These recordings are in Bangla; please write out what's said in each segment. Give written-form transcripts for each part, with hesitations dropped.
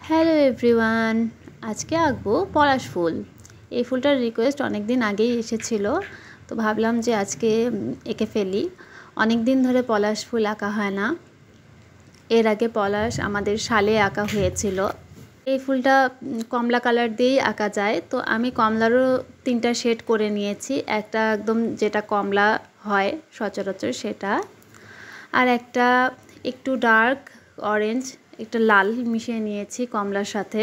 হ্যালো এভরিওয়ান, আজকে আঁকবো পলাশ ফুল। এই ফুলটার রিকোয়েস্ট অনেক দিন আগেই এসেছিল, তো ভাবলাম যে আজকে এঁকে ফেলি। অনেক দিন ধরে পলাশ ফুল আঁকা হয় না। এর আগে পলাশ আমাদের শালে আঁকা হয়েছিল। এই ফুলটা কমলা কালার দিয়েই আঁকা যায়, তো আমি কমলারও 3টা শেড করে নিয়েছি। একটা একদম যেটা কমলা হয় সচরাচর সেটা, আর একটা একটু ডার্ক অরেঞ্জ, একটা লাল মিশিয়ে নিয়েছি কমলার সাথে।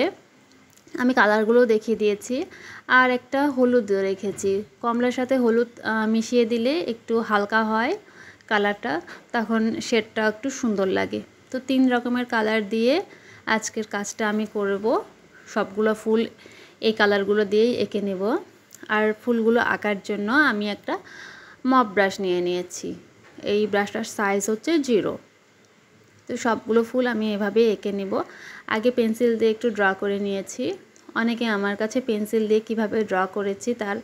আমি কালারগুলো দেখিয়ে দিয়েছি। আর একটা হলুদও রেখেছি। কমলার সাথে হলুদ মিশিয়ে দিলে একটু হালকা হয় কালারটা, তখন শেডটা একটু সুন্দর লাগে। তো 3 রকমের কালার দিয়ে আজকের কাজটা আমি করব। সবগুলো ফুল এই কালারগুলো দিয়েই এঁকে নেব। আর ফুলগুলো আঁকার জন্য আমি একটা মপ ব্রাশ নিয়ে নিয়েছি। এই ব্রাশটার সাইজ হচ্ছে 0। তো সবগুলো ফুল আমি এভাবে এঁকে নেব। আগে পেন্সিল দিয়ে একটু ড্র করে নিয়েছি। অনেকে আমার কাছে পেন্সিল দিয়ে কিভাবে ড্র করেছি তার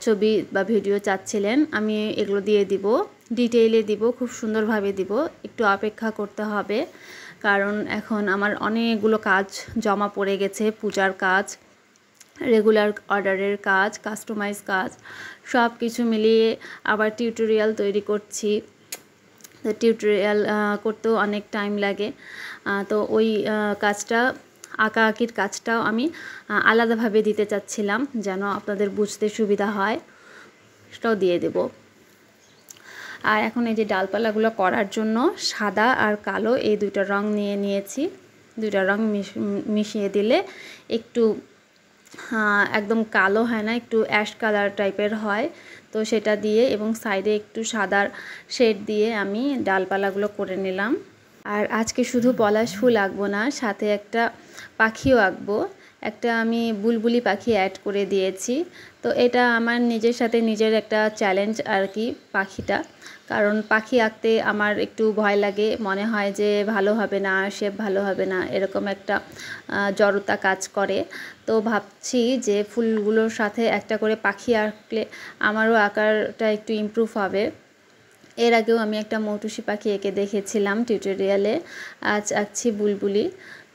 ছবি বা ভিডিও চাচ্ছিলেন। আমি এগুলো দিয়ে দিব, ডিটেইলে দিব, খুব সুন্দরভাবে দিব। একটু অপেক্ষা করতে হবে, কারণ এখন আমার অনেকগুলো কাজ জমা পড়ে গেছে। পূজার কাজ, রেগুলার অর্ডারের কাজ, কাস্টমাইজ কাজ, সব কিছু মিলিয়ে আবার টিউটোরিয়াল তৈরি করছি। তো টিউটোরিয়াল করতেও অনেক টাইম লাগে। তো ওই কাজটা, আঁকাআঁকির কাজটাও আমি আলাদাভাবে দিতে চাচ্ছিলাম, যেন আপনাদের বুঝতে সুবিধা হয়। সেটাও দিয়ে দেব। আর এখন এই যে ডালপালাগুলো করার জন্য সাদা আর কালো এই 2টা রং নিয়ে নিয়েছি। 2টা রং মিশিয়ে দিলে একটু একদম কালো হয় না, একটু অ্যাশ কালার টাইপের হয়। তো সেটা দিয়ে এবং সাইডে একটু সাদার শেড দিয়ে আমি ডালপালাগুলো করে নিলাম। আর আজকে শুধু পলাশ ফুল আঁকবো না, সাথে একটা পাখিও আঁকবো। একটা আমি বুলবুলি পাখি অ্যাড করে দিয়েছি। তো এটা আমার নিজের সাথে নিজের একটা চ্যালেঞ্জ আর কি, পাখিটা। কারণ পাখি আঁকতে আমার একটু ভয় লাগে, মনে হয় যে ভালো হবে না, শেপ ভালো হবে না, এরকম একটা জড়তা কাজ করে। তো ভাবছি যে ফুলগুলোর সাথে একটা করে পাখি আঁকলে আমারও আঁকারটা একটু ইমপ্রুভ হবে। এর আগেও আমি একটা মৌটুসি পাখি এঁকে দেখেছিলাম টিউটোরিয়ালে। আজ আঁকছি বুলবুলি।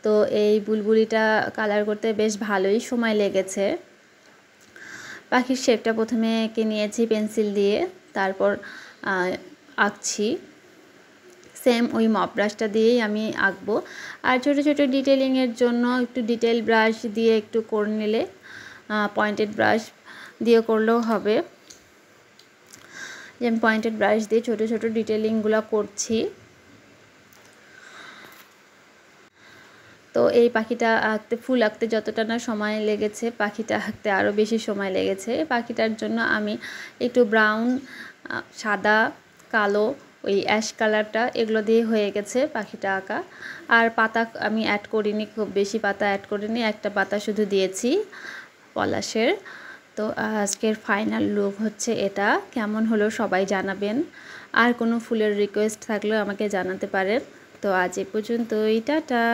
তো এই বুলবুলিটা কালার করতে বেশ ভালোই সময় লেগেছে। পাখির শেপটা প্রথমে এঁকে নিয়েছি পেন্সিল দিয়ে, তারপর আঁকছি। সেম ওই মপ ব্রাশটা দিয়েই আমি আঁকবো। আর ছোটো ছোটো ডিটেলিংয়ের জন্য একটু ডিটেল ব্রাশ দিয়ে একটু করে নিলে, পয়েন্টেড ব্রাশ দিয়ে করলেও হবে। যে আমি পয়েন্টেড ব্রাশ দিয়ে ছোটো ছোটো ডিটেলিংগুলো করছি। তো এই পাখিটা আঁকতে, ফুল আঁকতে যতটা না সময় লেগেছে, পাখিটা আঁকতে আরও বেশি সময় লেগেছে। পাখিটার জন্য আমি একটু ব্রাউন, সাদা, কালো, ওই অ্যাশ কালারটা, এগুলো দিয়ে হয়ে গেছে পাখিটা আঁকা। আর পাতা আমি অ্যাড করিনি, খুব বেশি পাতা অ্যাড করিনি, একটা পাতা শুধু দিয়েছি পলাশের। তো আজকের ফাইনাল লুক হচ্ছে এটা। কেমন হলো সবাই জানাবেন। আর কোনো ফুলের রিকোয়েস্ট থাকলেও আমাকে জানাতে পারেন। তো আজ এ পর্যন্তই, টাটা।